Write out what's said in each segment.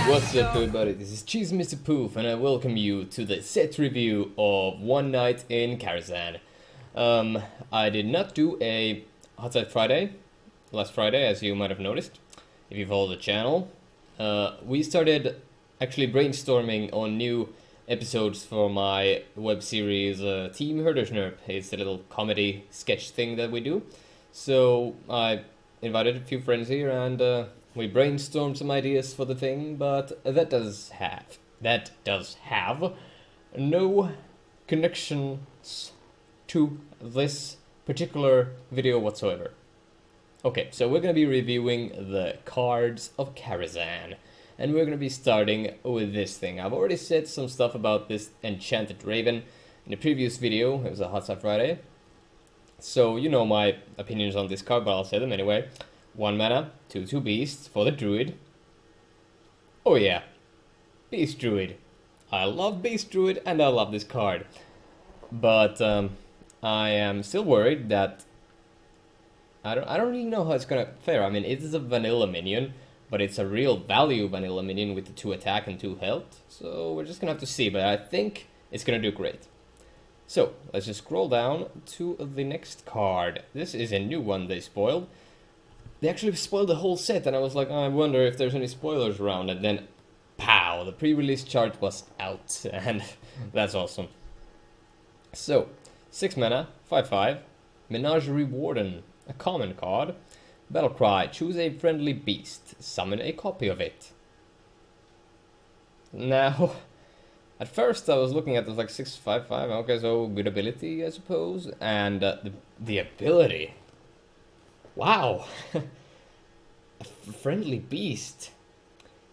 What's up everybody, this is CheezyMrPoof and I welcome you to the set review of One Night in Karazhan. I did not do a Hot Side Friday last Friday, as you might have noticed, if you follow the channel. We started actually brainstorming on new episodes for my web series Team Herdersnerp. It's a little comedy sketch thing that we do. So I invited a few friends here and we brainstormed some ideas for the thing, but that does have no connections to this particular video whatsoever. Okay, so we're gonna be reviewing the cards of Karazhan, and we're gonna be starting with this thing. I've already said some stuff about this Enchanted Raven in the previous video. It was a Hot Side Friday, so you know my opinions on this card, but I'll say them anyway. 1 mana, 2/2 beasts for the druid. Oh yeah, beast druid. I love beast druid and I love this card. But I am still worried that I don't really know how it's gonna fare. I mean, it is a vanilla minion, but it's a real value vanilla minion with the 2 attack and 2 health. So we're just gonna have to see, but I think it's gonna do great. So let's just scroll down to the next card. This is a new one they spoiled. They actually spoiled the whole set, and I was like, oh, I wonder if there's any spoilers around, and then, pow, the pre-release chart was out, and that's awesome. So, 6 mana, 5/5, Menagerie Warden, a common card. Battle Cry, choose a friendly beast, summon a copy of it. Now, at first I was looking at this like 6/5/5, okay, so good ability, I suppose, and the ability. Wow, a friendly beast.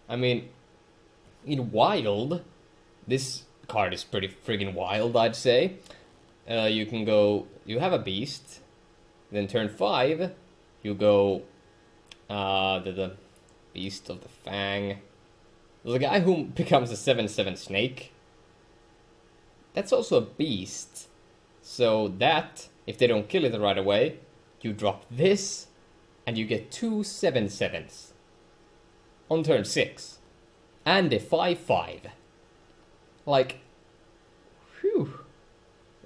I mean, in wild, this card is pretty friggin' wild, I'd say. You can go, you have a beast, then turn 5, you go, the Beast of the Fang. There's a guy who becomes a 7/7 snake. That's also a beast. So that, if they don't kill it right away, you drop this, and you get 2 7/7s on turn 6, and a 5/5. Like, whew,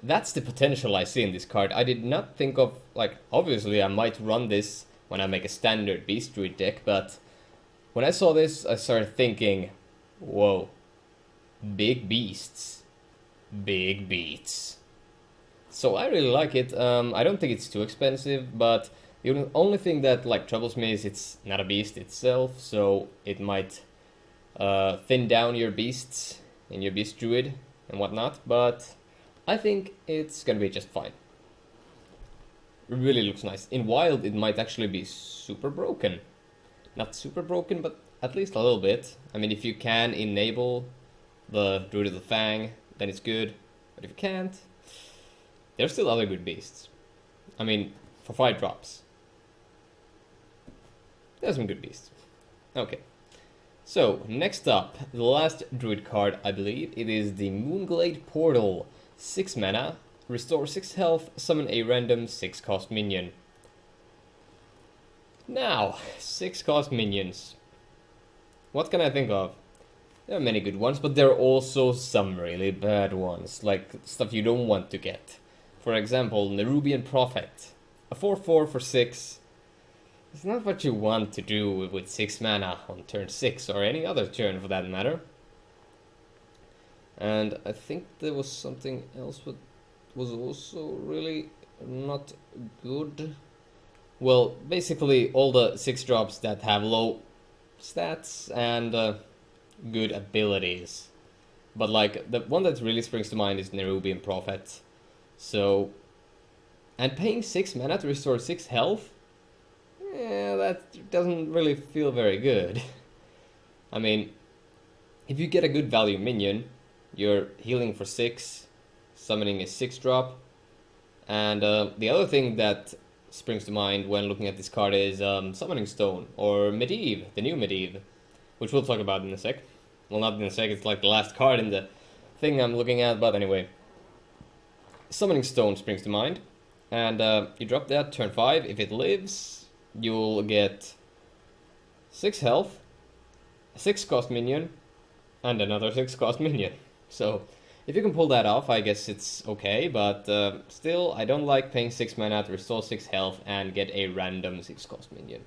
that's the potential I see in this card. I did not think of, like, obviously I might run this when I make a standard Beast Druid deck, but when I saw this, I started thinking, whoa, big beasts, big beats. So I really like it. I don't think it's too expensive, but the only thing that like troubles me is it's not a beast itself, so it might thin down your beasts in your beast druid and whatnot, but I think it's gonna be just fine. It really looks nice. In wild, it might actually be super broken. Not super broken, but at least a little bit. I mean, if you can enable the Druid of the Fang, then it's good, but if you can't, there's still other good beasts. I mean, for 5 drops. There's some good beasts. Okay. So, next up, the last druid card, I believe. It is the Moonglade Portal. 6 mana, restore 6 health, summon a random 6-cost minion. Now, 6-cost minions. What can I think of? There are many good ones, but there are also some really bad ones, like stuff you don't want to get. For example, Nerubian Prophet, a 4/4 for 6. It's not what you want to do with 6 mana on turn 6, or any other turn for that matter. And I think there was something else that was also really not good. Well, basically all the 6 drops that have low stats and good abilities. But like, the one that really springs to mind is Nerubian Prophet. So, and paying 6 mana to restore 6 health? Yeah, that doesn't really feel very good. I mean, if you get a good value minion, you're healing for 6, summoning a 6-drop, and the other thing that springs to mind when looking at this card is Summoning Stone, or Medivh, the new Medivh, which we'll talk about in a sec. Well, not in a sec, it's like the last card in the thing I'm looking at, but anyway. Summoning Stone springs to mind, and you drop that turn 5. If it lives, you'll get 6 health, a 6 cost minion, and another 6 cost minion. So if you can pull that off, I guess it's okay, but still, I don't like paying 6 mana to restore 6 health and get a random 6 cost minion.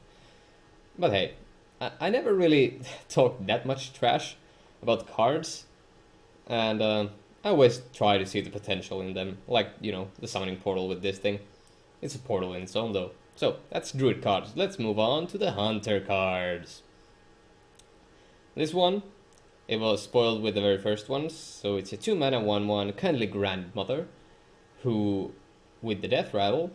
But hey, I never really talked that much trash about cards, and I always try to see the potential in them, like, you know, the summoning portal with this thing. It's a portal in its own, though. So, that's Druid cards. Let's move on to the Hunter cards. This one, it was spoiled with the very first ones, so it's a 2 mana 1/1 Kindly Grandmother, who, with the Death Rattle,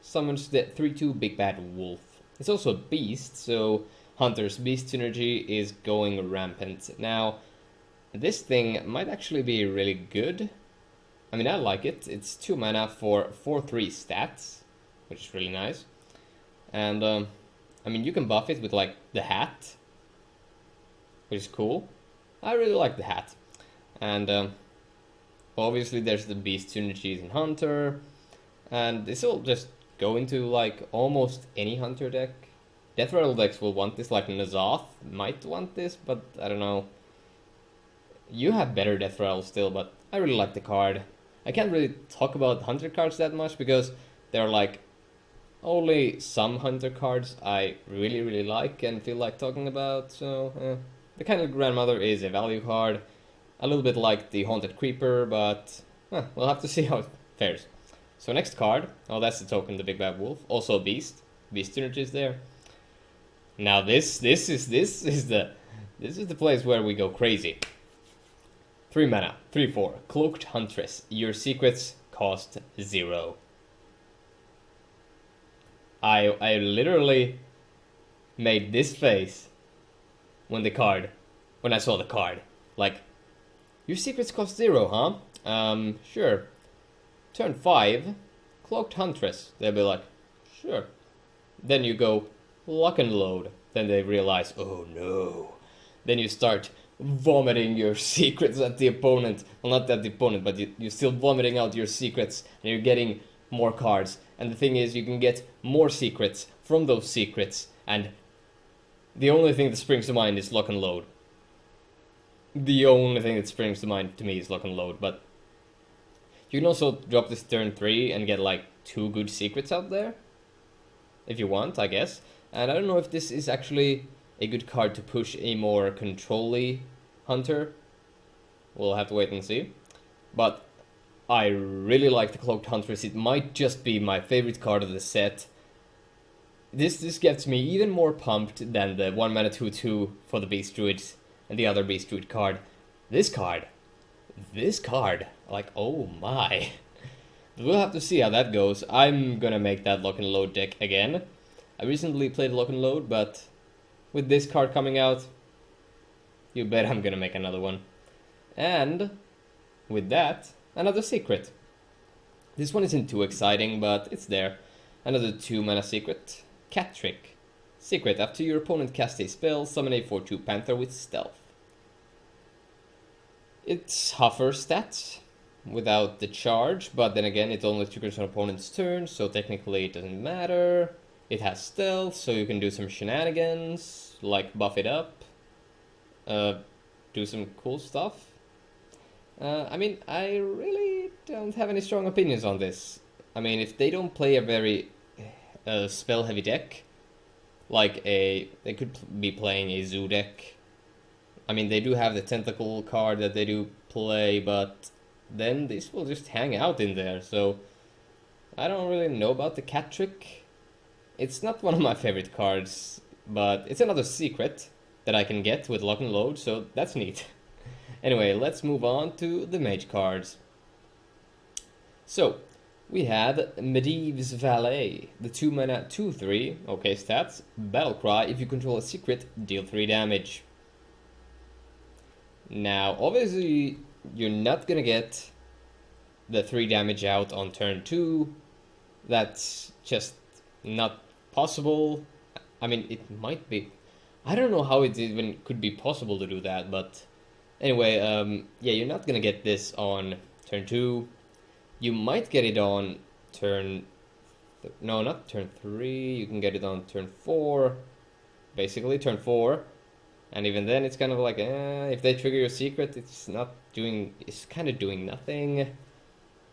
summons the 3/2 Big Bad Wolf. It's also a beast, so Hunter's beast synergy is going rampant. Now, this thing might actually be really good. I mean, I like it. It's 2 mana for 4/3 stats, which is really nice. And, I mean, you can buff it with, like, the hat, which is cool. I really like the hat. And, obviously there's the beast synergies in Hunter, and this will just go into, like, almost any Hunter deck. Death Rattle decks will want this, like Nazoth might want this, but I don't know. You have better Death Rattle still, but I really like the card. I can't really talk about Hunter cards that much, because there are, like, only some Hunter cards I really like and feel like talking about, so the Kindly Grandmother is a value card, a little bit like the Haunted Creeper, but we'll have to see how it fares. So next card, oh, that's the token, the Big Bad Wolf, also a beast. Beast synergy is there. Now this is the place where we go crazy. 3 mana, 3/4, Cloaked Huntress. Your secrets cost 0. I literally made this face when I saw the card. Like, your secrets cost 0, huh? Sure. Turn 5, Cloaked Huntress. They'll be like, sure. Then you go, lock and load. Then they realize, oh no. Then you start vomiting your secrets at the opponent. Well, not at the opponent, but you're still vomiting out your secrets, and you're getting more cards. And the thing is, you can get more secrets from those secrets, and the only thing that springs to mind is lock and load. The only thing that springs to mind to me is lock and load, but you can also drop this turn 3 and get like 2 good secrets out there, if you want, I guess. And I don't know if this is actually a good card to push a more control-y Hunter. We'll have to wait and see. But I really like the Cloaked Huntress. It might just be my favorite card of the set. This gets me even more pumped than the 1 mana 2/2 for the Beast Druids and the other Beast Druid card. This card, like, oh my. We'll have to see how that goes. I'm gonna make that lock and load deck again. I recently played lock and load, but with this card coming out, you bet I'm gonna make another one. And with that, another secret. This one isn't too exciting, but it's there. Another 2 mana secret. Cat Trick. Secret, after your opponent casts a spell, summon a 4/2 Panther with Stealth. It's Huffer stats without the charge, but then again it only triggers on opponent's turn, so technically it doesn't matter. It has Stealth, so you can do some shenanigans, like buff it up, do some cool stuff. I mean, I really don't have any strong opinions on this. I mean, if they don't play a very spell-heavy deck, like they could be playing a zoo deck. I mean, they do have the Tentacle card that they do play, but then this will just hang out in there, so I don't really know about the Cat Trick. It's not one of my favorite cards, but it's another secret that I can get with lock and load, so that's neat. Anyway, let's move on to the mage cards. So, we have Medivh's Valet, the 2 mana 2/3, okay stats, Battlecry, if you control a secret, deal 3 damage. Now, obviously, you're not gonna get the 3 damage out on turn 2, that's just not possible. I mean, it might be, I don't know how it even could be possible to do that, but anyway, yeah, you're not gonna get this on turn 2. You might get it on turn... no, not turn 3. You can get it on turn 4. Basically, turn 4. And even then, it's kind of like, if they trigger your secret, it's kind of doing nothing.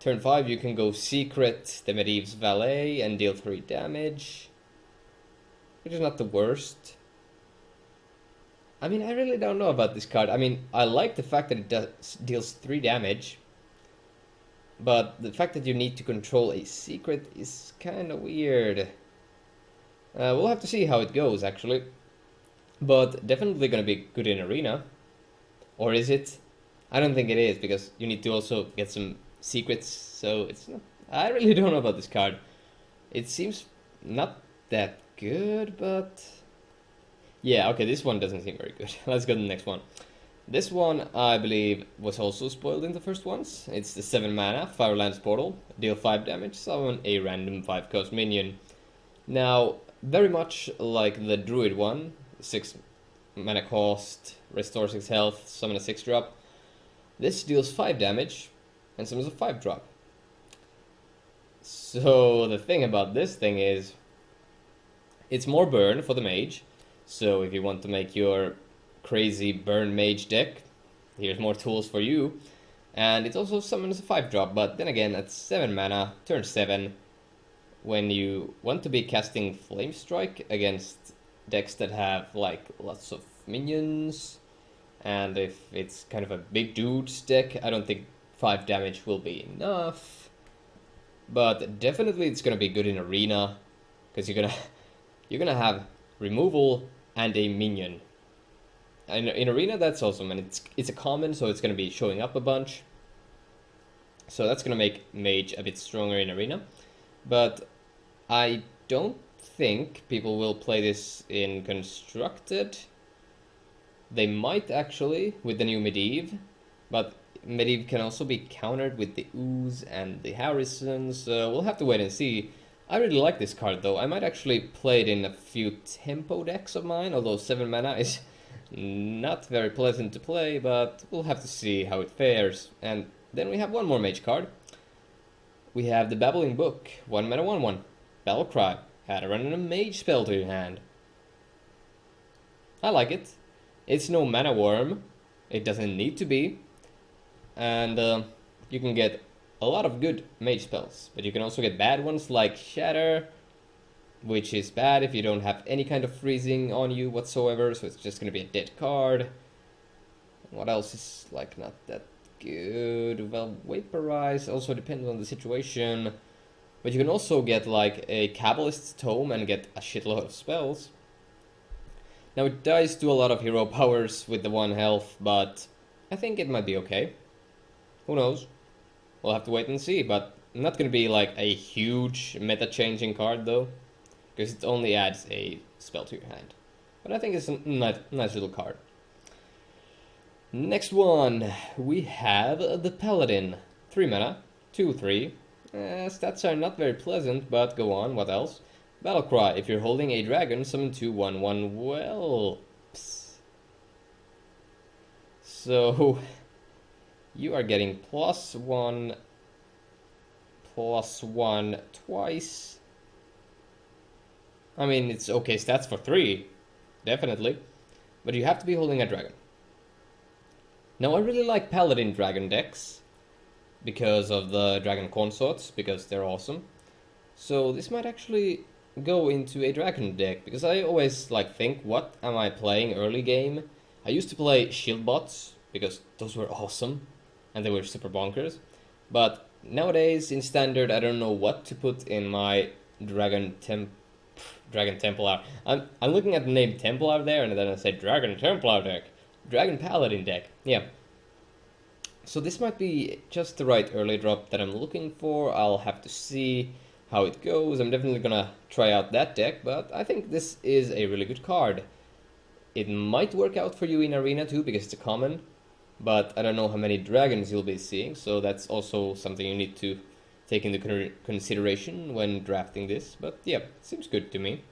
Turn 5, you can go secret the Medivh's Valet and deal 3 damage, which is not the worst. I mean, I really don't know about this card. I mean, I like the fact that it deals 3 damage, but the fact that you need to control a secret is kind of weird. We'll have to see how it goes, actually. But definitely gonna be good in Arena. Or is it? I don't think it is, because you need to also get some secrets, so it's not... I really don't know about this card. It seems not that good, but... yeah, okay, this one doesn't seem very good. Let's go to the next one. This one, I believe, was also spoiled in the first ones. It's the 7 mana, Firelands Portal, deal 5 damage, summon a random 5-cost minion. Now, very much like the Druid one, 6 mana cost, restore 6 health, summon a 6-drop. This deals 5 damage and summons a 5-drop. So the thing about this thing is, it's more burn for the mage. So if you want to make your crazy burn mage deck, here's more tools for you. And it also summons a 5-drop, but then again, at 7 mana, turn 7, when you want to be casting Flame Strike against decks that have like lots of minions, and if it's kind of a big dude's deck, I don't think 5 damage will be enough. But definitely it's gonna be good in Arena, because you're gonna have removal and a minion. And in Arena that's awesome, and it's a common, so it's gonna be showing up a bunch. So that's gonna make Mage a bit stronger in Arena. But I don't think people will play this in Constructed. They might actually with the new Medivh, but Medivh can also be countered with the Ooze and the Harrisons, so we'll have to wait and see. I really like this card though. I might actually play it in a few tempo decks of mine, although 7 mana is not very pleasant to play, but we'll have to see how it fares. And then we have one more mage card. We have the Babbling Book, 1 mana 1/1. Battle Cry. Add a random mage spell to your hand. I like it. It's no mana worm. It doesn't need to be. And you can get a lot of good mage spells, but you can also get bad ones like Shatter, which is bad if you don't have any kind of freezing on you whatsoever, so it's just going to be a dead card. What else is like not that good? Well, Vaporize also depends on the situation, but you can also get like a Kabbalist's Tome and get a shitload of spells. Now it dies to a lot of hero powers with the 1 health, but I think it might be okay. Who knows? We'll have to wait and see, but not going to be like a huge meta-changing card though, because it only adds a spell to your hand. But I think it's a nice little card. Next one, we have the Paladin. 3 mana, 2/3. Stats are not very pleasant, but go on, what else? Battlecry, if you're holding a dragon, summon 2 1/1 whelps. So, you are getting +1/+1 twice. I mean, it's okay stats for 3, definitely. But you have to be holding a dragon. Now, I really like Paladin dragon decks because of the dragon consorts, because they're awesome. So this might actually go into a dragon deck, because I always like think, what am I playing early game? I used to play shield bots, because those were awesome, and they were super bonkers. But nowadays, in standard, I don't know what to put in my Dragon Templar. I'm looking at the name Templar there, and then I say Dragon Templar deck. Dragon Paladin deck, yeah. So this might be just the right early drop that I'm looking for. I'll have to see how it goes. I'm definitely gonna try out that deck, but I think this is a really good card. It might work out for you in Arena too, because it's a common, but I don't know how many dragons you'll be seeing, so that's also something you need to take into consideration when drafting this. But yeah, seems good to me.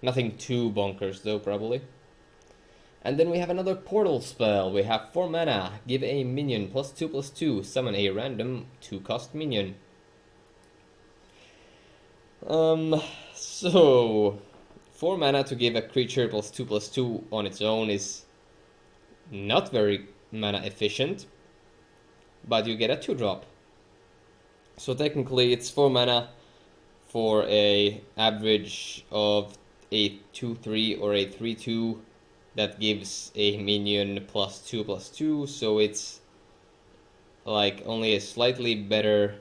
Nothing too bonkers though, probably. And then we have another portal spell. We have 4 mana, give a minion +2/+2, summon a random 2-cost minion. So 4 mana to give a creature +2/+2 on its own is not very mana efficient, but you get a 2-drop. So technically it's 4 mana for a average of a 2/3 or a 3/2 that gives a minion +2/+2, so it's like only a slightly better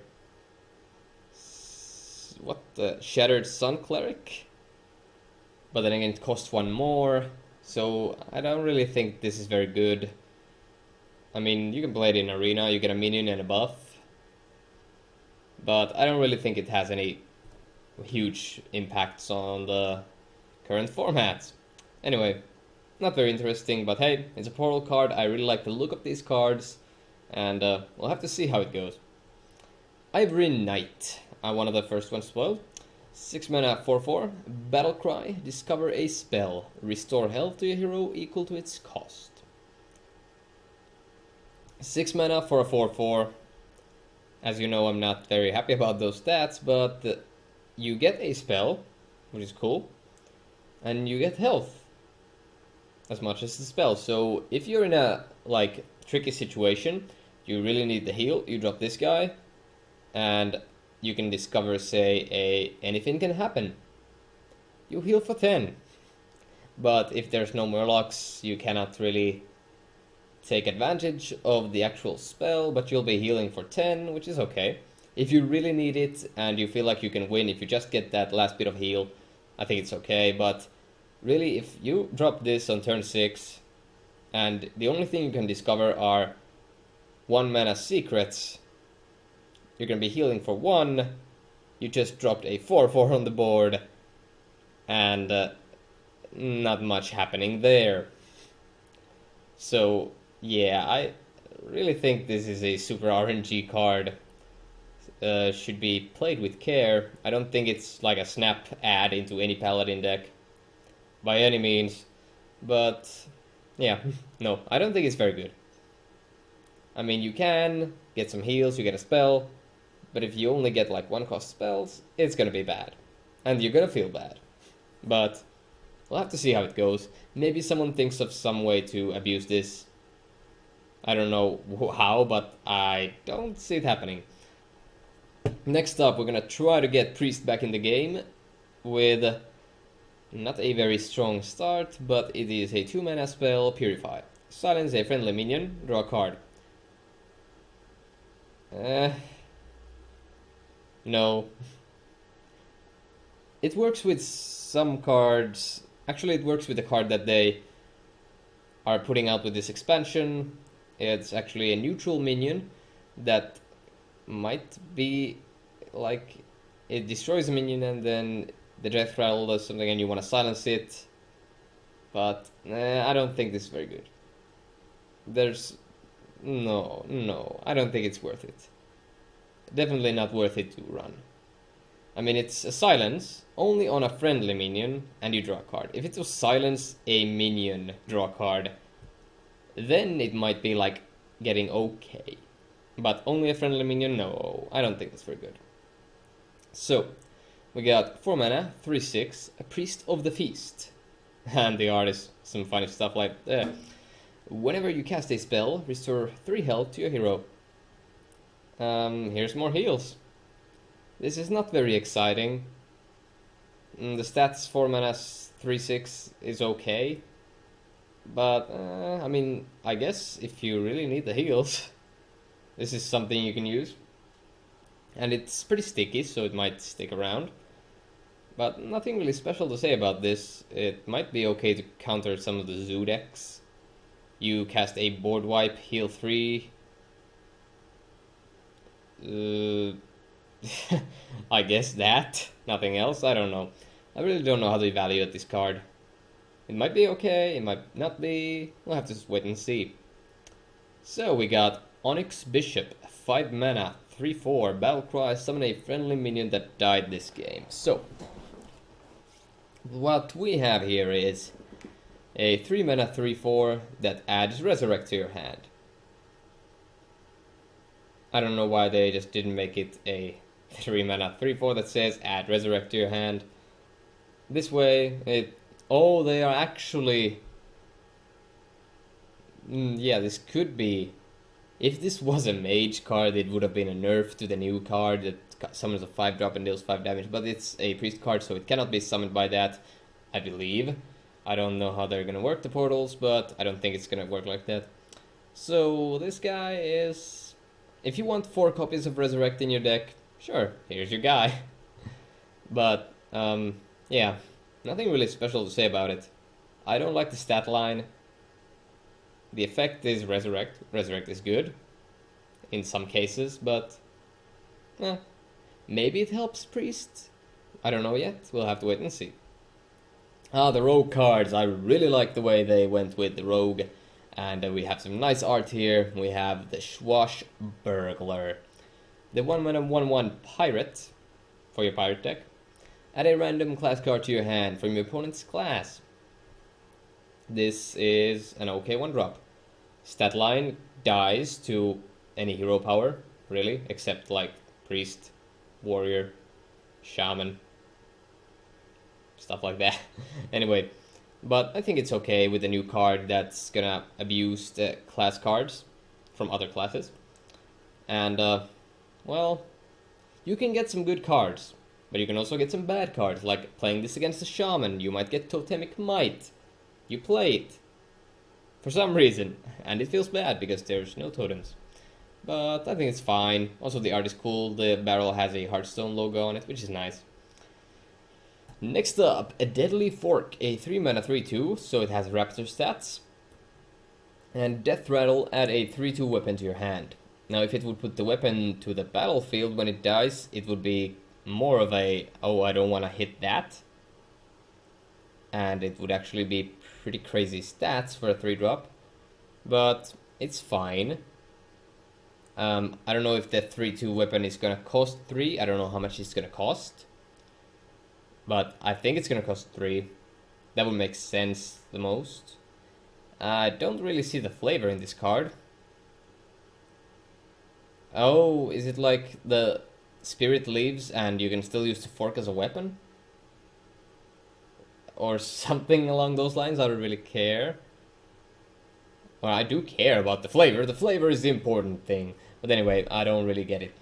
Shattered Sun Cleric, but then again it costs 1 more, so I don't really think this is very good. I mean, you can play it in Arena, you get a minion and a buff, but I don't really think it has any huge impacts on the current formats. Anyway, not very interesting, but hey, it's a portal card. I really like the look of these cards, and we'll have to see how it goes. Ivory Knight, one of the first ones as well. 6 mana 4/4, Battle Cry, discover a spell, restore health to a hero equal to its cost. 6 mana for a 4/4. As you know, I'm not very happy about those stats, but you get a spell, which is cool, and you get health as much as the spell. So if you're in a like tricky situation, you really need the heal, you drop this guy, and you can discover, say, anything can happen. You heal for 10. But if there's no Murlocs, you cannot really take advantage of the actual spell, but you'll be healing for 10, which is okay. If you really need it and you feel like you can win, if you just get that last bit of heal, I think it's okay. But really, if you drop this on turn 6, and the only thing you can discover are 1 mana secrets, you're going to be healing for 1, you just dropped a 4/4 on the board, and not much happening there. So, yeah, I really think this is a super RNG card. Should be played with care. I don't think it's like a snap add into any Paladin deck, by any means. But, yeah, no, I don't think it's very good. I mean, you can get some heals, you get a spell, but if you only get like 1-cost spells, it's gonna be bad. And you're gonna feel bad. But we'll have to see how it goes. Maybe someone thinks of some way to abuse this. I don't know how, but I don't see it happening. Next up, we're gonna try to get Priest back in the game with not a very strong start, but it is a 2 mana spell, Purify. Silence a friendly minion, draw a card. No. It works with some cards. Actually, it works with the card that they are putting out with this expansion. It's actually a neutral minion that might be like it destroys a minion and then the Death Rattle does something and you want to silence it. But I don't think this is very good. No, I don't think it's worth it. Definitely not worth it to run. I mean, it's a silence only on a friendly minion and you draw a card. If it was silence a minion, draw a card, then it might be like getting okay. But only a friendly minion, no, I don't think that's very good. So, we got 4 mana, 3/6, a Priest of the Feast. And the art is some funny stuff like, whenever you cast a spell, restore 3 health to your hero. Here's more heals. This is not very exciting. The stats 4 mana 3/6 is okay. But, I mean, I guess if you really need the heals, this is something you can use. And it's pretty sticky, so it might stick around. But nothing really special to say about this. It might be okay to counter some of the Zoo decks. You cast a board wipe, heal 3. I guess that. Nothing else, I don't know. I really don't know how to evaluate this card. It might be okay, it might not be. We'll have to just wait and see. So we got Onyx Bishop, 5 mana, 3/4, Battlecry, summon a friendly minion that died this game. So, what we have here is a 3 mana 3/4 that adds Resurrect to your hand. I don't know why they just didn't make it a 3 mana 3/4 that says add Resurrect to your hand. this way, oh, they are actually... yeah, this could be... If this was a mage card, it would have been a nerf to the new card that summons a 5-drop and deals 5 damage, but it's a priest card, so it cannot be summoned by that, I believe. I don't know how they're gonna work the portals, but I don't think it's gonna work like that. So this guy is... If you want 4 copies of Resurrect in your deck, sure, here's your guy. But, yeah, nothing really special to say about it. I don't like the stat line. The effect is Resurrect. Resurrect is good in some cases, but maybe it helps Priest. I don't know yet. We'll have to wait and see. The Rogue cards. I really like the way they went with the Rogue. And we have some nice art here. We have the Swashbuckler. The 1-mana 1/1 Pirate for your Pirate deck. Add a random class card to your hand from your opponent's class. This is an okay 1-drop. Stat line dies to any hero power, really, except like Priest, Warrior, Shaman, stuff like that. Anyway, but I think it's okay with a new card that's gonna abuse the class cards from other classes. And, well, you can get some good cards, but you can also get some bad cards, like playing this against a Shaman. You might get Totemic Might. You play it for some reason, and it feels bad because there's no totems. But I think it's fine. Also, the art is cool. The barrel has a Hearthstone logo on it, which is nice. Next up, a Deadly Fork, a 3-mana 3/2, so it has Raptor stats. And Death Rattle, add a 3/2 weapon to your hand. Now, if it would put the weapon to the battlefield when it dies, it would be more of a, oh, I don't want to hit that. And it would actually be pretty crazy stats for a 3-drop, but it's fine. I don't know if the 3/2 weapon is gonna cost 3. I don't know how much it's gonna cost, but I think it's gonna cost 3. That would make sense the most. I don't really see the flavor in this card. Oh, is it like the spirit leaves and you can still use the fork as a weapon? Or something along those lines? I don't really care. Well, I do care about the flavor. The flavor is the important thing. But anyway, I don't really get it.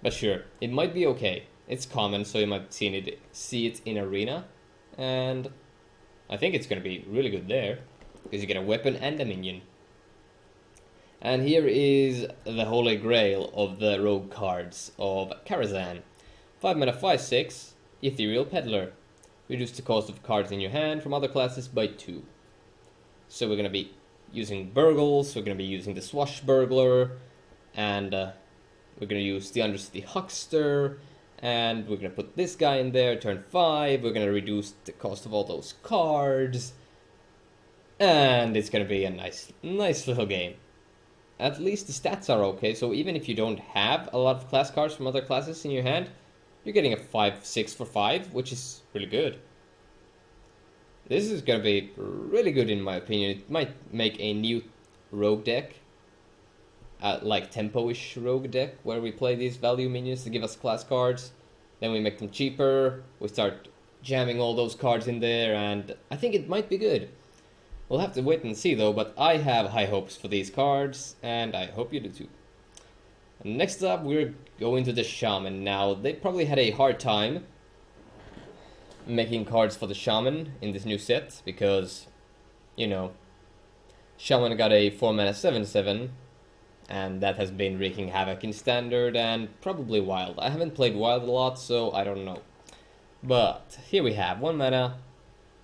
But sure, it might be okay. It's common, so you might see it in Arena. And I think it's going to be really good there, because you get a weapon and a minion. And here is the holy grail of the rogue cards of Karazhan. 5-mana 5/6, Ethereal Peddler. Reduce the cost of cards in your hand from other classes by 2. So we're going to be using Burgles, we're going to be using the Swashbuckler, and we're going to use the Undercity Huckster, and we're going to put this guy in there, turn 5, we're going to reduce the cost of all those cards, and it's going to be a nice little game. At least the stats are okay, so even if you don't have a lot of class cards from other classes in your hand, you're getting a 5/6 for 5, which is really good. This is going to be really good in my opinion. It might make a new rogue deck, like tempo-ish rogue deck, where we play these value minions to give us class cards. Then we make them cheaper, we start jamming all those cards in there, and I think it might be good. We'll have to wait and see though, but I have high hopes for these cards, and I hope you do too. Next up, we're going to the Shaman. Now, they probably had a hard time making cards for the Shaman in this new set, because, you know, Shaman got a 4-mana 7/7, and that has been wreaking havoc in Standard and probably Wild. I haven't played Wild a lot, so I don't know. But here we have 1-mana,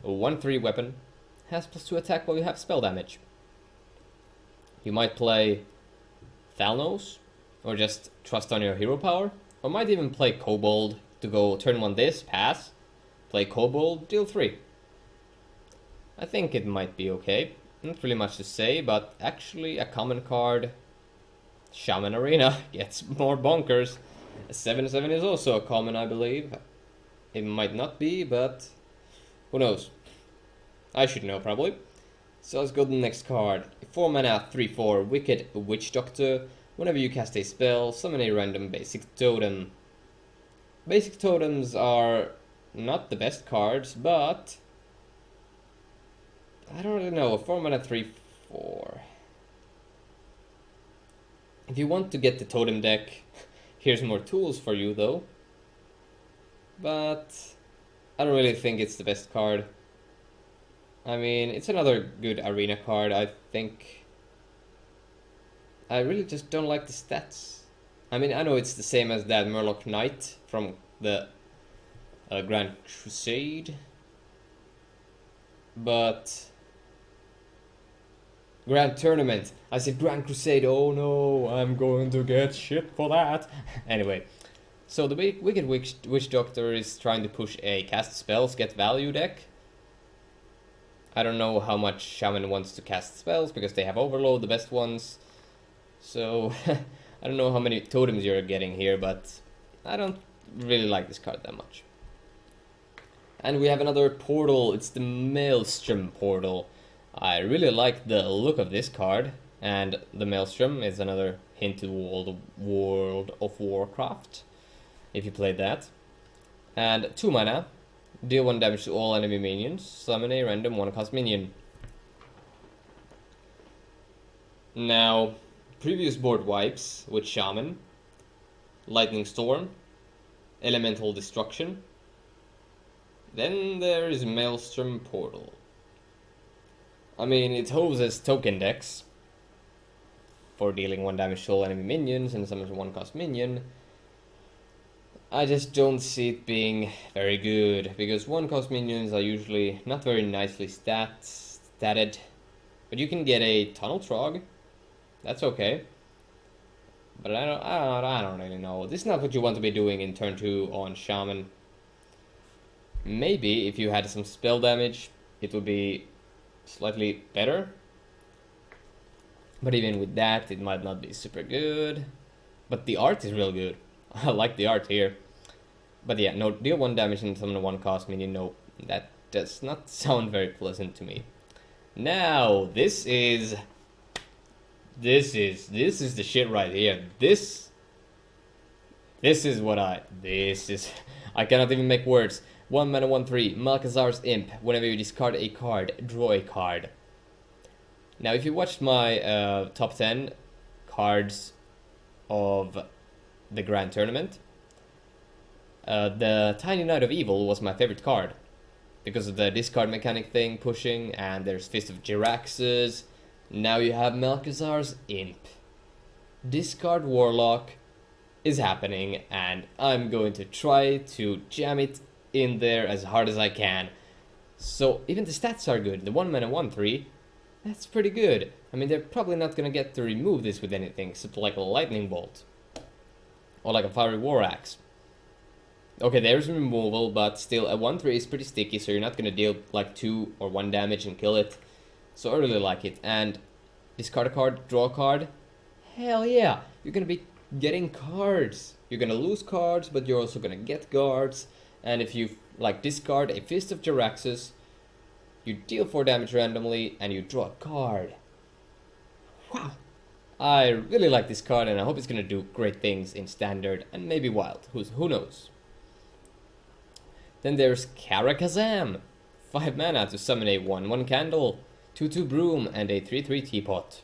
a 1/3 weapon, has +2 attack while you have spell damage. You might play Thalnos, or just trust on your hero power, or might even play Kobold to go turn 1 this, pass, play Kobold, deal 3. I think it might be okay. Not really much to say, but actually a common card, Shaman Arena, gets more bonkers. A 7/7 is also a common, I believe. It might not be, but who knows? I should know, probably. So let's go to the next card. 4-mana 3/4 Wicked Witch Doctor. Whenever you cast a spell, summon a random basic totem. Basic totems are not the best cards, but I don't really know. 4 mana 3/4. If you want to get the totem deck, here's more tools for you though. But I don't really think it's the best card. I mean, it's another good arena card, I think. I really just don't like the stats. I mean, I know it's the same as that Murloc Knight from the Grand Crusade. But Grand Tournament. I said Grand Crusade. Oh no, I'm going to get shit for that. Anyway, so the Wicked Witch Doctor is trying to push a cast spells, get value deck. I don't know how much Shaman wants to cast spells because they have Overload, the best ones. So I don't know how many totems you're getting here, but I don't really like this card that much. And we have another portal. It's the Maelstrom portal. I really like the look of this card, and the Maelstrom is another hint to World of Warcraft, if you played that. And 2 mana, deal 1 damage to all enemy minions, summon a random 1-cost minion. Now, previous board wipes with Shaman, Lightning Storm, Elemental Destruction. Then there is Maelstrom Portal. I mean, it holds as token decks for dealing 1 damage to all enemy minions and summons a 1-cost minion. I just don't see it being very good, because 1-cost minions are usually not very nicely statted. But you can get a Tunnel Trog. That's okay. But I don't really know. This is not what you want to be doing in turn 2 on Shaman. Maybe if you had some spell damage, it would be slightly better. But even with that, it might not be super good. But the art is real good. I like the art here. But yeah, no, deal 1 damage and summon a 1-cost minion. No, that does not sound very pleasant to me. Now, this is the shit right here. This is I cannot even make words. 1 mana 1/3, Malkazar's Imp. Whenever you discard a card, draw a card. Now, if you watched my top 10 cards of the Grand Tournament, the Tiny Knight of Evil was my favorite card. Because of the discard mechanic thing pushing, and there's Fist of Jiraxes. Now you have Malkazar's Imp. Discard Warlock is happening, and I'm going to try to jam it in there as hard as I can. So even the stats are good. The 1 mana 1/3, that's pretty good. I mean, they're probably not gonna get to remove this with anything except like a lightning bolt or like a fiery war axe. Okay, there's removal, but still a 1/3 is pretty sticky, so you're not gonna deal like 2 or 1 damage and kill it. So I really like it. And discard a card, draw a card. Hell yeah, you're gonna be getting cards. You're gonna lose cards, but you're also gonna get cards. And if you like discard a Fist of Jiraxes, you deal 4 damage randomly and you draw a card. Wow. I really like this card, and I hope it's gonna do great things in Standard and maybe Wild. Who knows? Then there's Karazhan. 5 mana to summon a 1/1 candle, 2/2 broom, and a 3/3 teapot.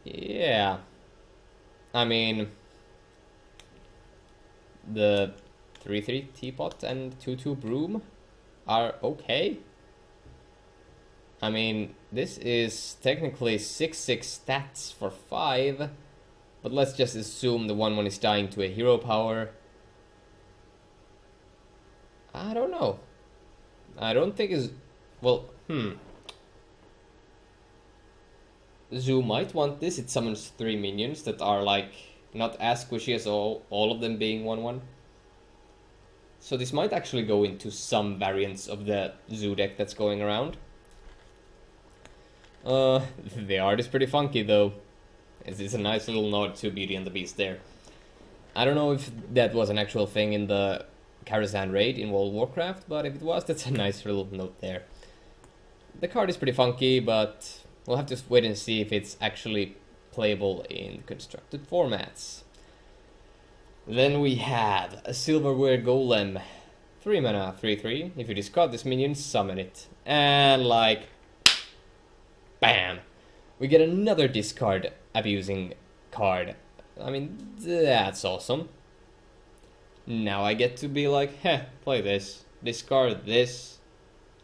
Yeah. I mean, the 3/3 teapot and 2/2 broom are okay. I mean, this is technically 6/6 stats for 5, but let's just assume the 1/1 is dying to a hero power. I don't know. I don't think it's... Well, Zoo might want this. It summons 3 minions that are like not as squishy as all of them being 1/1. So this might actually go into some variants of the Zoo deck that's going around. The art is pretty funky though. It's a nice little nod to Beauty and the Beast there. I don't know if that was an actual thing in the Karazhan raid in World of Warcraft, but if it was, that's a nice little note there. The card is pretty funky, but we'll have to wait and see if it's actually playable in constructed formats. Then we have a Silverware Golem. 3 mana, 3/3. If you discard this minion, summon it. And like, bam! We get another discard abusing card. I mean, that's awesome. Now I get to be like, heh, play this. Discard this.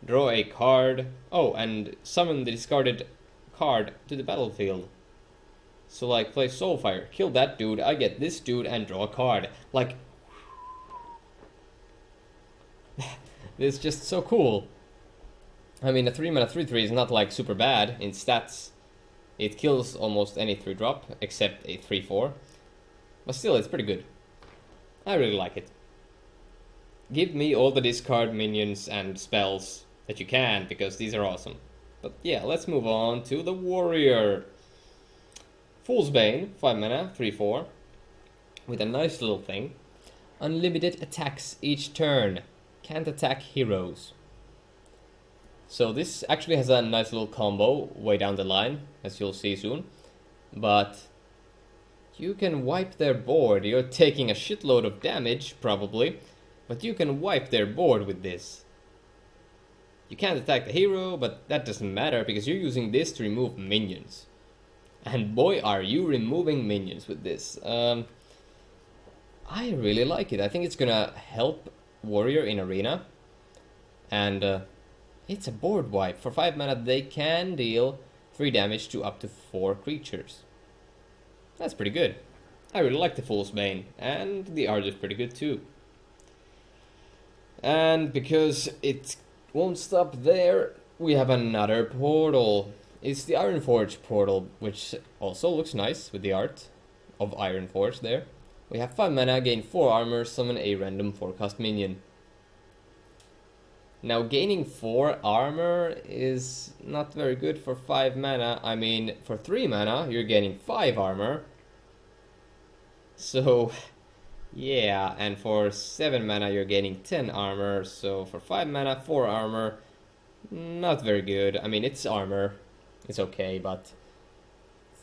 Draw a card. Oh, and summon the discarded card to the battlefield. So like, play Soulfire. Kill that dude, I get this dude and draw a card. Like, this is just so cool. I mean, a 3 mana 3/3 is not like super bad in stats. It kills almost any 3-drop except a 3/4. But still, it's pretty good. I really like it. Give me all the discard minions and spells that you can, because these are awesome. But yeah, let's move on to the warrior. Fool's Bane, 5 mana, 3/4. With a nice little thing. Unlimited attacks each turn. Can't attack heroes. So this actually has a nice little combo way down the line, as you'll see soon. But you can wipe their board. You're taking a shitload of damage, probably. But you can wipe their board with this. You can't attack the hero, but that doesn't matter because you're using this to remove minions. And boy, are you removing minions with this. I really like it. I think it's gonna help warrior in arena. And it's a board wipe. For 5 mana, they can deal 3 damage to up to 4 creatures. That's pretty good. I really like the Fool's Bane, and the art is pretty good too. And because it won't stop there, we have another portal. It's the Ironforge portal, which also looks nice with the art of Ironforge there. We have 5 mana, gain 4 armor, summon a random 4-cost minion. Now, gaining 4 armor is not very good for 5 mana. I mean, for 3 mana, you're gaining 5 armor. So, yeah, and for 7 mana, you're gaining 10 armor. So, for 5 mana, 4 armor, not very good. I mean, it's armor. It's okay, but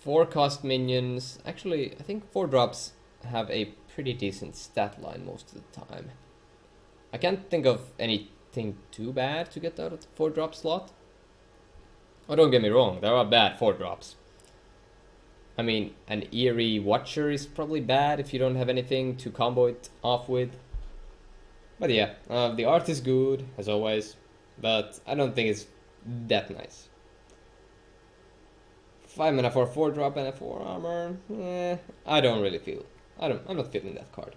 4-cost minions... Actually, I think 4-drops have a pretty decent stat line most of the time. I can't think of anything too bad to get out of the 4-drop slot. Oh, don't get me wrong, there are bad 4-drops. I mean, an Eerie Watcher is probably bad if you don't have anything to combo it off with. But yeah, the art is good, as always, but I don't think it's that nice. 5 mana for a 4-drop and a 4 armor, I don't really feel. I'm not feeling that card.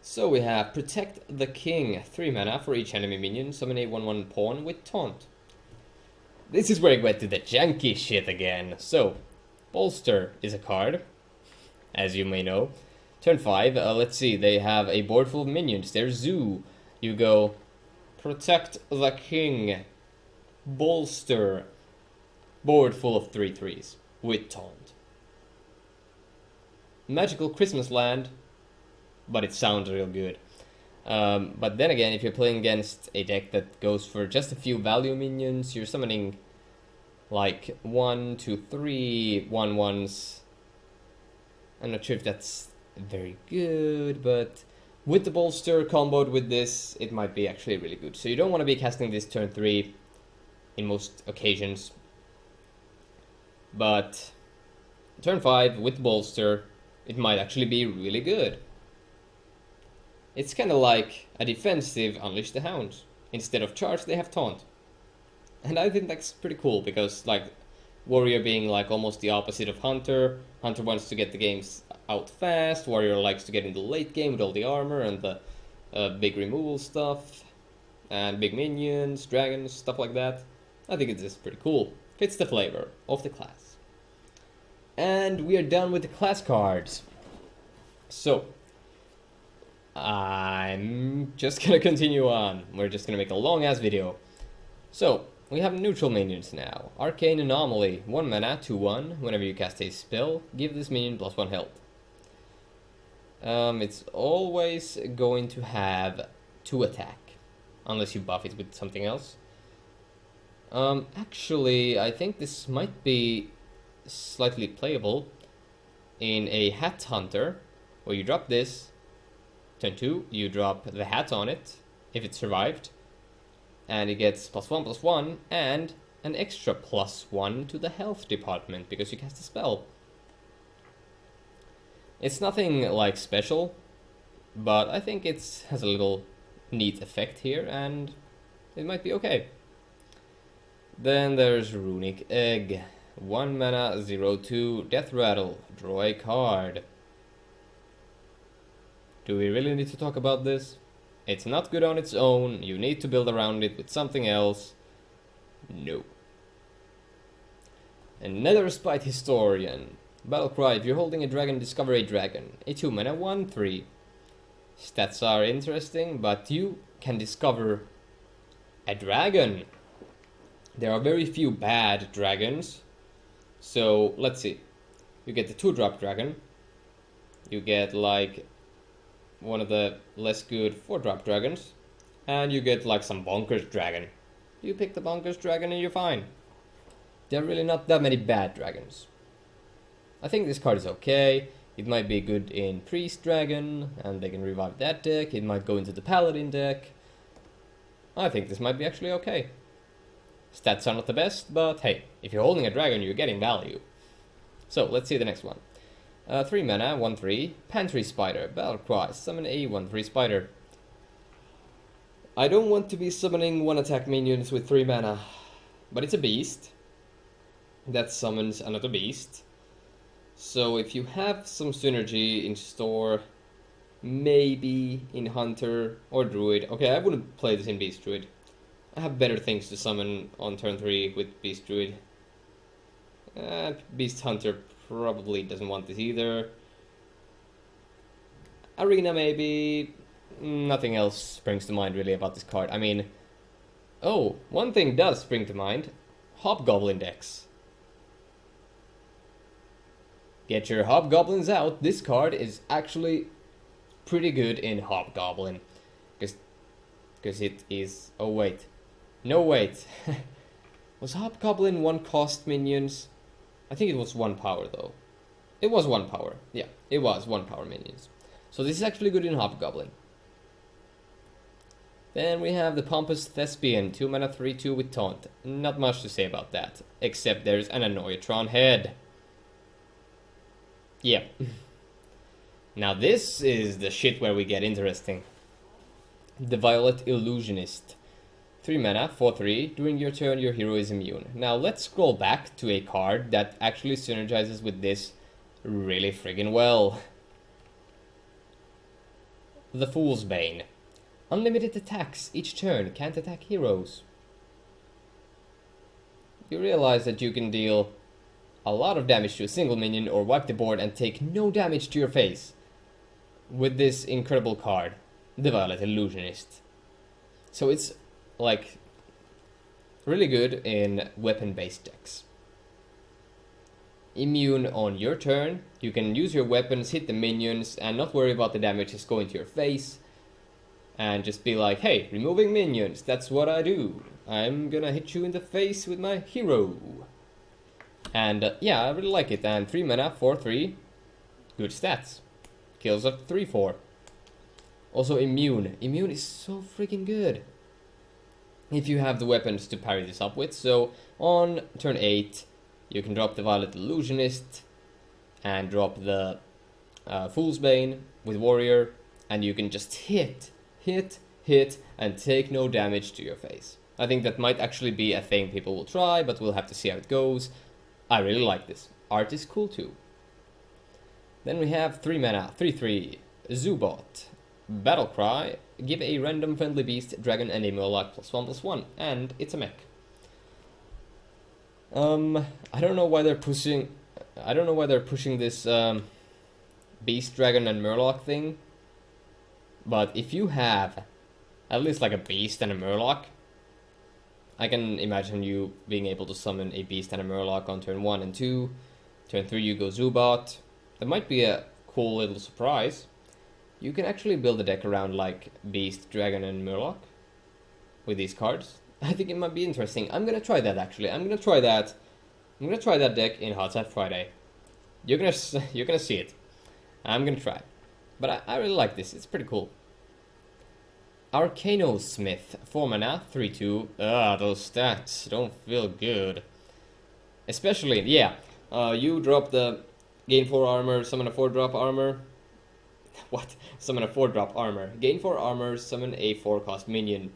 So we have Protect the King, 3 mana for each enemy minion, summon a 1/1 pawn with Taunt. This is where I went to the janky shit again. So, Bolster is a card, as you may know. Turn 5, let's see, they have a board full of minions. There's Zoo. You go, Protect the King, Bolster, board full of 3/3s with Taunt. Magical Christmas Land, but it sounds real good. But then again, if you're playing against a deck that goes for just a few value minions, you're summoning like 1, 2, 3 1/1s. I'm not sure if that's very good, but with the Bolster comboed with this, it might be actually really good. So you don't want to be casting this turn 3 in most occasions. But turn 5 with Bolster, it might actually be really good. It's kind of like a defensive Unleash the Hounds. Instead of charge, they have Taunt. And I think that's pretty cool, because like Warrior being like almost the opposite of Hunter. Hunter wants to get the games out fast. Warrior likes to get in the late game with all the armor and the big removal stuff. And big minions, dragons, stuff like that. I think it's just pretty cool. Fits the flavor of the class. And we are done with the class cards. So, I'm just gonna continue on. We're just gonna make a long ass video. So, we have neutral minions now. Arcane Anomaly, 1 mana, 2/1. Whenever you cast a spell, give this minion +1 health. It's always going to have 2 attack, unless you buff it with something else. Actually, I think this might be slightly playable in a Hat Hunter, or you drop this. Turn 2, you drop the hat on it, if it survived, and it gets +1/+1, and an extra +1 to the health department, because you cast a spell. It's nothing like special, but I think it has a little neat effect here, and it might be okay. Then there's Runic Egg. 1 mana, 0/2, Death Rattle. Draw a card. Do we really need to talk about this? It's not good on its own. You need to build around it with something else. No. Another Spite Historian. Battlecry, if you're holding a dragon, discover a dragon. A 2 mana, 1/3. Stats are interesting, but you can discover a dragon. There are very few bad dragons. So, let's see. You get the 2-drop dragon. You get like one of the less good 4-drop dragons. And you get like some bonkers dragon. You pick the bonkers dragon and you're fine. There are really not that many bad dragons. I think this card is okay. It might be good in Priest Dragon, and they can revive that deck. It might go into the Paladin deck. I think this might be actually okay. Stats are not the best, but hey, if you're holding a dragon, you're getting value. So, let's see the next one. 3 mana, 1/3, Pantry Spider, Battlecry, summon a 1/3 spider. I don't want to be summoning 1-attack minions with 3 mana, but it's a beast that summons another beast. So if you have some synergy in store, maybe in Hunter or Druid. Okay, I wouldn't play this in Beast Druid. I have better things to summon on turn 3 with Beast Druid. Beast Hunter probably doesn't want this either. Arena maybe. Nothing else springs to mind really about this card. I mean, oh, one thing does spring to mind. Hobgoblin decks. Get your Hobgoblins out. This card is actually pretty good in Hobgoblin. Because it is... Oh, wait. No, wait. Was Hobgoblin 1-cost minions? I think it was 1 power, though. It was 1 power. Yeah, it was 1 power minions. So this is actually good in Hobgoblin. Then we have the Pompous Thespian. 2 mana, 3/2 with Taunt. Not much to say about that. Except there's an Annoyatron head. Yeah. Now this is the shit where we get interesting. The Violet Illusionist. 3 mana, 4/3. During your turn, your hero is immune. Now let's scroll back to a card that actually synergizes with this really friggin' well. The Fool's Bane. Unlimited attacks each turn, can't attack heroes. You realize that you can deal a lot of damage to a single minion or wipe the board and take no damage to your face with this incredible card, the Violet Illusionist. So it's like really good in weapon-based decks. Immune on your turn, you can use your weapons, hit the minions, and not worry about the damage that's going to your face. And just be like, hey, removing minions, that's what I do. I'm gonna hit you in the face with my hero. And yeah, I really like it. And 3 mana, 4/3, good stats. Kills at 3/4. Also Immune. Immune is so freaking good. If you have the weapons to parry this up with. So on turn 8, you can drop the Violet Illusionist and drop the Fool's Bane with Warrior. And you can just hit, and take no damage to your face. I think that might actually be a thing people will try, but we'll have to see how it goes. I really like this. Art is cool too. Then we have 3 mana, 3/3, Zubot. Battlecry, give a random friendly beast, dragon, and a murloc +1/+1, and it's a mech. I don't know why they're pushing this beast, dragon, and murloc thing. But if you have at least like a beast and a murloc, I can imagine you being able to summon a beast and a murloc on turn 1 and 2. Turn 3 you go Zubot. That might be a cool little surprise. You can actually build a deck around like beast, dragon, and murloc with these cards. I think it might be interesting. I'm gonna try that actually. I'm gonna try that deck in Hot Side Friday. You're gonna see it. I'm gonna try. But I really like this, it's pretty cool. Arcanosmith, 4 mana, 3/2. Those stats don't feel good. Especially, yeah, you drop the gain 4 armor, summon a 4-drop armor. What? Summon a 4-drop armor. Gain 4 armor, summon a 4-cost minion.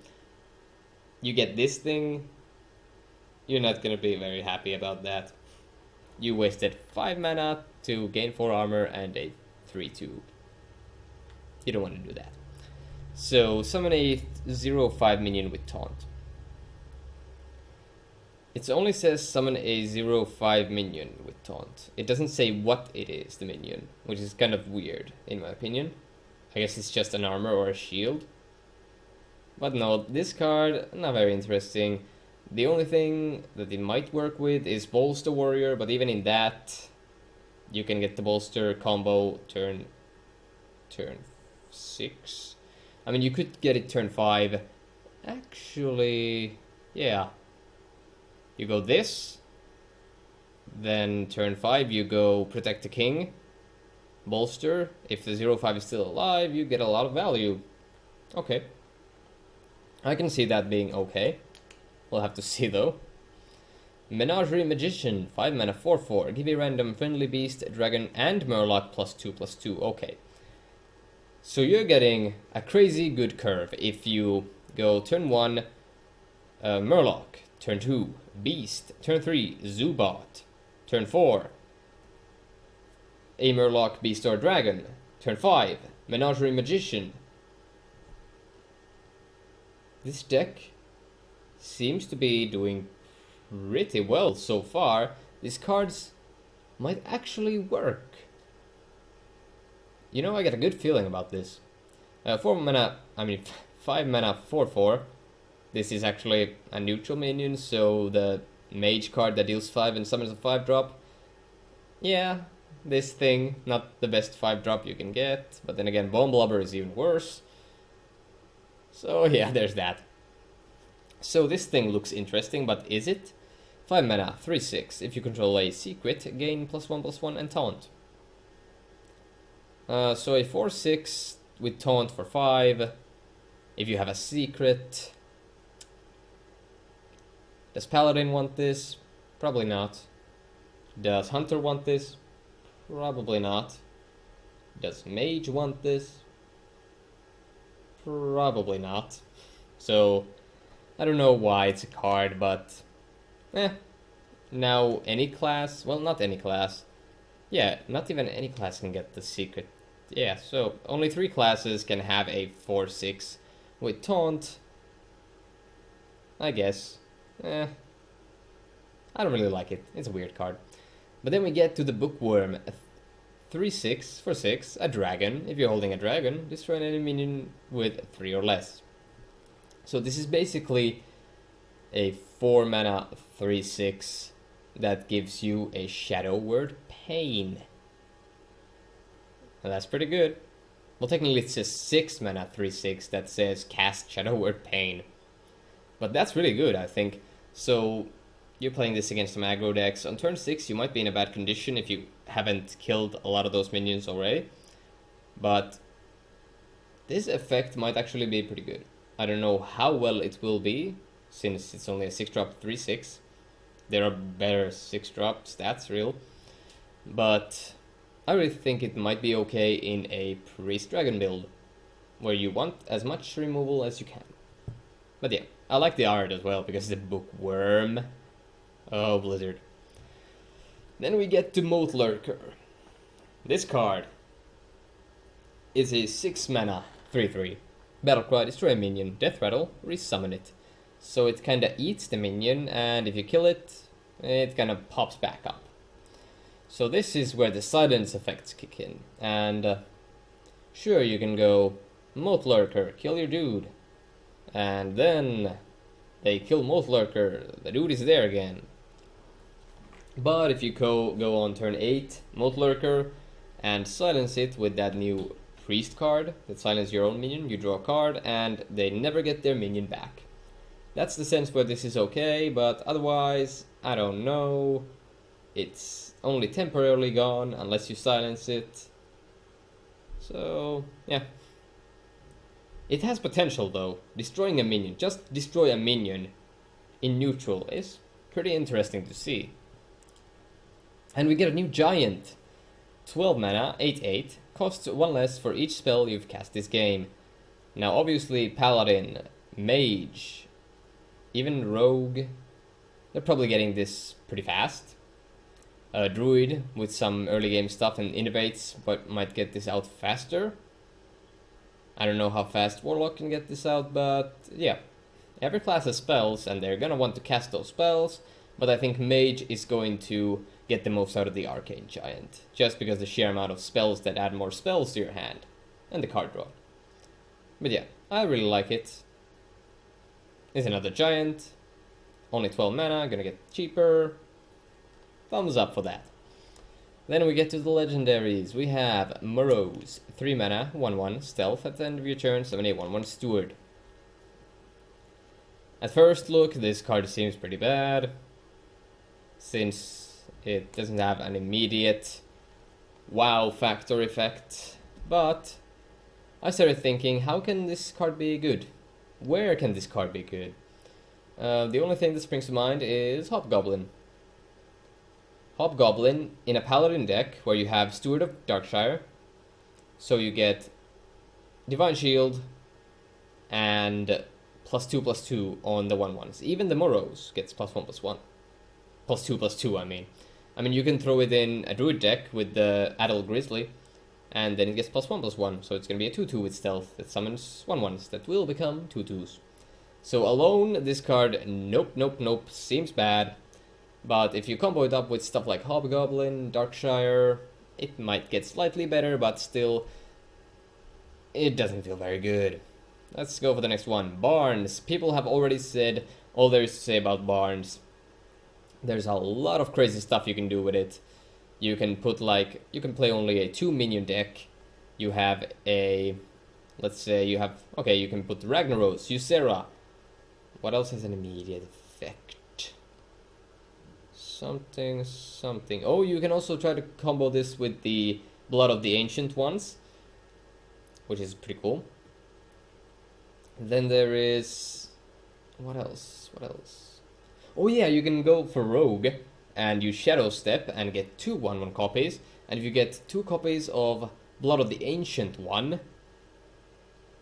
You get this thing, you're not gonna be very happy about that. You wasted 5 mana to gain 4 armor and a 3/2. You don't want to do that. So, summon a 0/5 minion with taunt. It only says summon a 0/5 minion with taunt. It doesn't say what it is, the minion, which is kind of weird, in my opinion. I guess it's just an armor or a shield. But no, this card, not very interesting. The only thing that it might work with is Bolster Warrior, but even in that, you can get the Bolster combo turn 6. I mean, you could get it turn 5. Actually, yeah. You go this, then turn 5 you go Protect the King, Bolster. If the 0/5 is still alive, you get a lot of value. Okay. I can see that being okay. We'll have to see though. Menagerie Magician, 5 mana, 4/4. Give a random friendly beast, dragon, and murloc +2/+2. Okay. So you're getting a crazy good curve if you go turn 1, murloc, turn 2, beast, turn 3, Zubat, turn 4, a murloc, beast, or dragon, turn 5, Menagerie Magician. This deck seems to be doing pretty well so far. These cards might actually work. You know, I get a good feeling about this. 4 mana, I mean 5 mana, 4/4. This is actually a neutral minion, so the mage card that deals 5 and summons a 5-drop. Yeah, this thing, not the best 5-drop you can get, but then again, Bone Blubber is even worse. So yeah, there's that. So this thing looks interesting, but is it? 5 mana, 3/6. If you control a secret, gain +1/+1 and taunt. So a 4/6 with taunt for 5. If you have a secret. Does Paladin want this? Probably not. Does Hunter want this? Probably not. Does Mage want this? Probably not. So, I don't know why it's a card, but now any class, well, not any class. Yeah, not even any class can get the secret. Yeah, so only 3 classes can have a 4/6 with taunt. I guess. I don't really like it. It's a weird card. But then we get to the Bookworm. 3/6 for 6, a dragon. If you're holding a dragon, destroy any minion with 3 or less. So this is basically a 4 mana 3/6 that gives you a Shadow Word Pain. And that's pretty good. Well, technically it says 6 mana 3/6 that says cast Shadow Word Pain. But that's really good, I think. So you're playing this against some aggro decks. On turn 6 you might be in a bad condition if you haven't killed a lot of those minions already. But this effect might actually be pretty good. I don't know how well it will be, since it's only a 6-drop 3/6. There are better 6-drop stats, real. But I really think it might be okay in a Priest Dragon build, where you want as much removal as you can. But yeah, I like the art as well, because the Bookworm. Oh, Blizzard. Then we get to Moat Lurker. This card is a 6 mana 3/3. Battlecry, destroy a minion, death rattle, resummon it. So it kinda eats the minion, and if you kill it, it kinda pops back up. So this is where the silence effects kick in. And sure, you can go Moat Lurker, kill your dude. And then they kill Moat Lurker, the dude is there again. But if you go on turn 8, Moat Lurker, and silence it with that new Priest card that silences your own minion, you draw a card, and they never get their minion back. That's the sense where this is okay, but otherwise, I don't know. It's only temporarily gone unless you silence it. So, yeah. It has potential though. Destroying a minion, just destroy a minion in neutral is pretty interesting to see. And we get a new giant. 12 mana, 8/8, costs 1 less for each spell you've cast this game. Now obviously Paladin, Mage, even Rogue, they're probably getting this pretty fast. Druid with some early game stuff and innovates, but might get this out faster. I don't know how fast Warlock can get this out, but yeah. Every class has spells, and they're gonna want to cast those spells, but I think Mage is going to get the most out of the Arcane Giant, just because the sheer amount of spells that add more spells to your hand, and the card draw. But yeah, I really like it. It's another Giant, only 12 mana, gonna get cheaper. Thumbs up for that. Then we get to the legendaries. We have Morose, 3 mana, 1/1, stealth at the end of your turn, 7/8, 1/1 steward. At first look, this card seems pretty bad, since it doesn't have an immediate wow factor effect, but I started thinking, how can this card be good? Where can this card be good? The only thing that springs to mind is Hobgoblin. Hobgoblin in a Paladin deck where you have Steward of Darkshire, so you get Divine Shield and +2/+2 on the 1/1s. Even the Morose gets +1/+1. +2/+2, I mean. You can throw it in a Druid deck with the Adult Grizzly, and then it gets +1/+1, so it's going to be a 2/2 with stealth that summons 1/1s that will become 2/2s. So alone, this card, nope, seems bad. But if you combo it up with stuff like Hobgoblin, Darkshire, it might get slightly better, but still, it doesn't feel very good. Let's go for the next one. Barnes. People have already said all there is to say about Barnes. There's a lot of crazy stuff you can do with it. You can put you can play only a 2 minion deck. You have let's say you can put Ragnaros, Ysera. What else has an immediate effect? Something. Oh, you can also try to combo this with the Blood of the Ancient Ones, which is pretty cool. Then there is... What else? Oh yeah, you can go for Rogue, and you Shadow Step and get 2 1/1 copies. And if you get 2 copies of Blood of the Ancient One,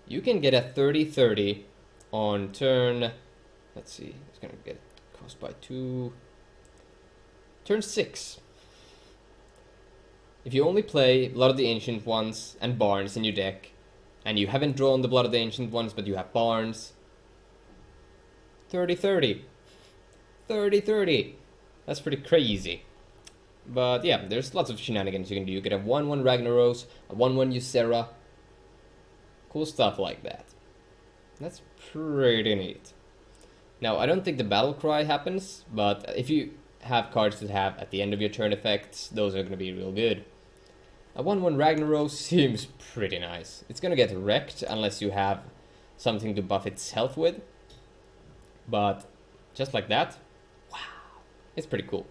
you can get a 30/30 on turn... Let's see, it's gonna get cost by 2... Turn 6. If you only play Blood of the Ancient Ones and Barnes in your deck, and you haven't drawn the Blood of the Ancient Ones, but you have Barnes, 30/30. 30/30. That's pretty crazy. But yeah, there's lots of shenanigans you can do. You get a 1/1 Ragnaros, a 1/1 Ysera. Cool stuff like that. That's pretty neat. Now, I don't think the Battle Cry happens, but if you have cards that have at the end of your turn effects, those are going to be real good. A 1/1 Ragnaros seems pretty nice. It's going to get wrecked unless you have something to buff its health with. But just like that, wow, it's pretty cool.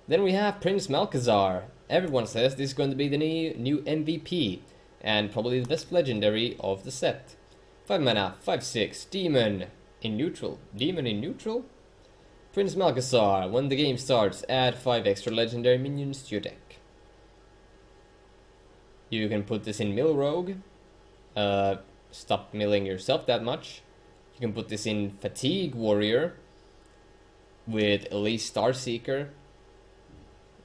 Then we have Prince Malchezaar. Everyone says this is going to be the new MVP, and probably the best legendary of the set. 5 mana, 5/6, Demon in neutral. Demon in neutral? Prince Malchezaar, when the game starts, add 5 extra legendary minions to your deck. You can put this in Mill Rogue. Stop milling yourself that much. You can put this in Fatigue Warrior with Elise Starseeker.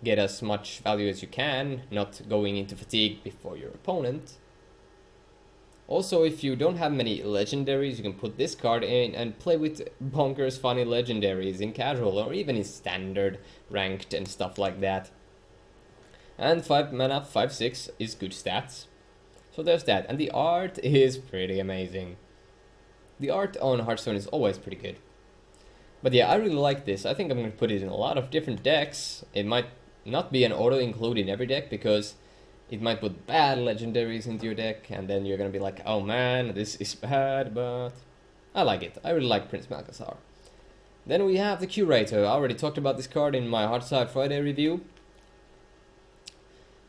Get as much value as you can, not going into Fatigue before your opponent. Also, if you don't have many legendaries, you can put this card in and play with bonkers funny legendaries in casual or even in standard, ranked and stuff like that. And 5 mana, 5/6 is good stats. So there's that. And the art is pretty amazing. The art on Hearthstone is always pretty good. But yeah, I really like this. I think I'm going to put it in a lot of different decks. It might not be an auto-include in every deck because it might put bad legendaries into your deck, and then you're gonna be like, oh man, this is bad, but I like it. I really like Prince Malchezaar. Then we have the Curator. I already talked about this card in my Hard Side Friday review.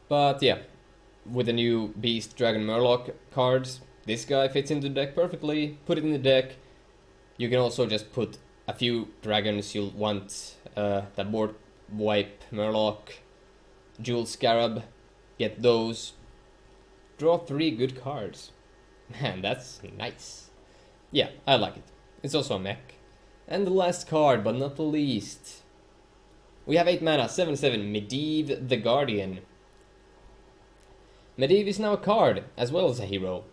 But yeah, with the new Beast Dragon Murloc cards, this guy fits into the deck perfectly. Put it in the deck. You can also just put a few dragons you'll want. That board wipe Murloc, Jewel Scarab, get those. Draw 3 good cards. Man, that's nice. Yeah, I like it. It's also a mech. And the last card, but not the least. We have 8 mana, 7/7, Medivh the Guardian. Medivh is now a card, as well as a hero.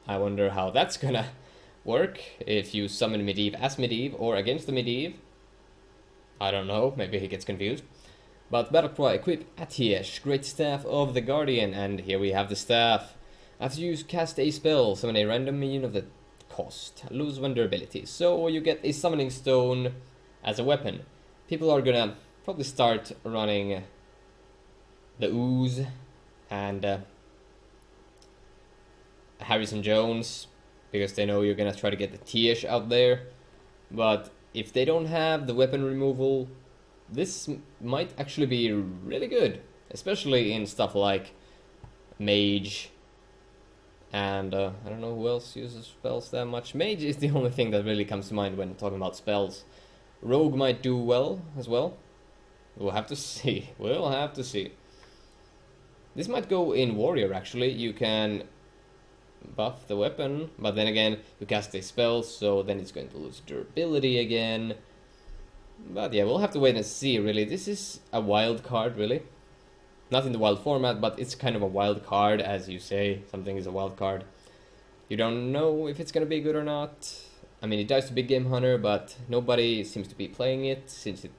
I wonder how that's gonna work, if you summon Medivh as Medivh, or against the Medivh. I don't know, maybe he gets confused. But battle cry, equip Atiesh, Great Staff of the Guardian, and here we have the staff. After you cast a spell, summon a random minion of the cost. Lose one durability. So you get a summoning stone as a weapon. People are gonna probably start running the Ooze and Harrison Jones, because they know you're gonna try to get the Tiesh out there. But if they don't have the weapon removal, this might actually be really good, especially in stuff like Mage. And I don't know who else uses spells that much. Mage is the only thing that really comes to mind when talking about spells. Rogue might do well as well. We'll have to see. We'll have to see. This might go in Warrior actually. You can buff the weapon, but then again you cast a spell, so then it's going to lose durability again. But yeah, we'll have to wait and see really. This is a wild card really. Not in the wild format, but it's kind of a wild card, as you say. Something is a wild card. You don't know if it's gonna be good or not. I mean, it dies to Big Game Hunter, but nobody seems to be playing it since it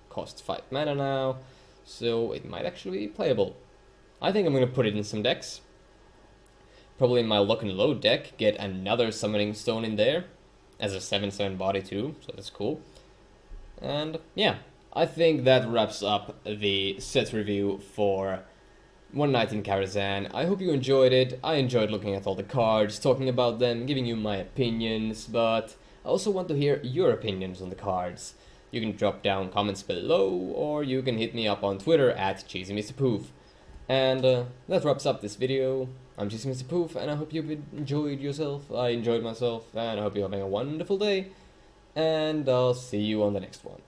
costs 5 mana now. So it might actually be playable. I think I'm gonna put it in some decks. Probably in my lock and load deck, get another summoning stone in there as a 7/7 body too, so that's cool. And yeah, I think that wraps up the set review for One Night in Karazhan. I hope you enjoyed it. I enjoyed looking at all the cards, talking about them, giving you my opinions, but I also want to hear your opinions on the cards. You can drop down comments below, or you can hit me up on Twitter at CheezyMrPoof. And that wraps up this video. I'm CheezyMrPoof, and I hope you've enjoyed yourself. I enjoyed myself, and I hope you're having a wonderful day. And I'll see you on the next one.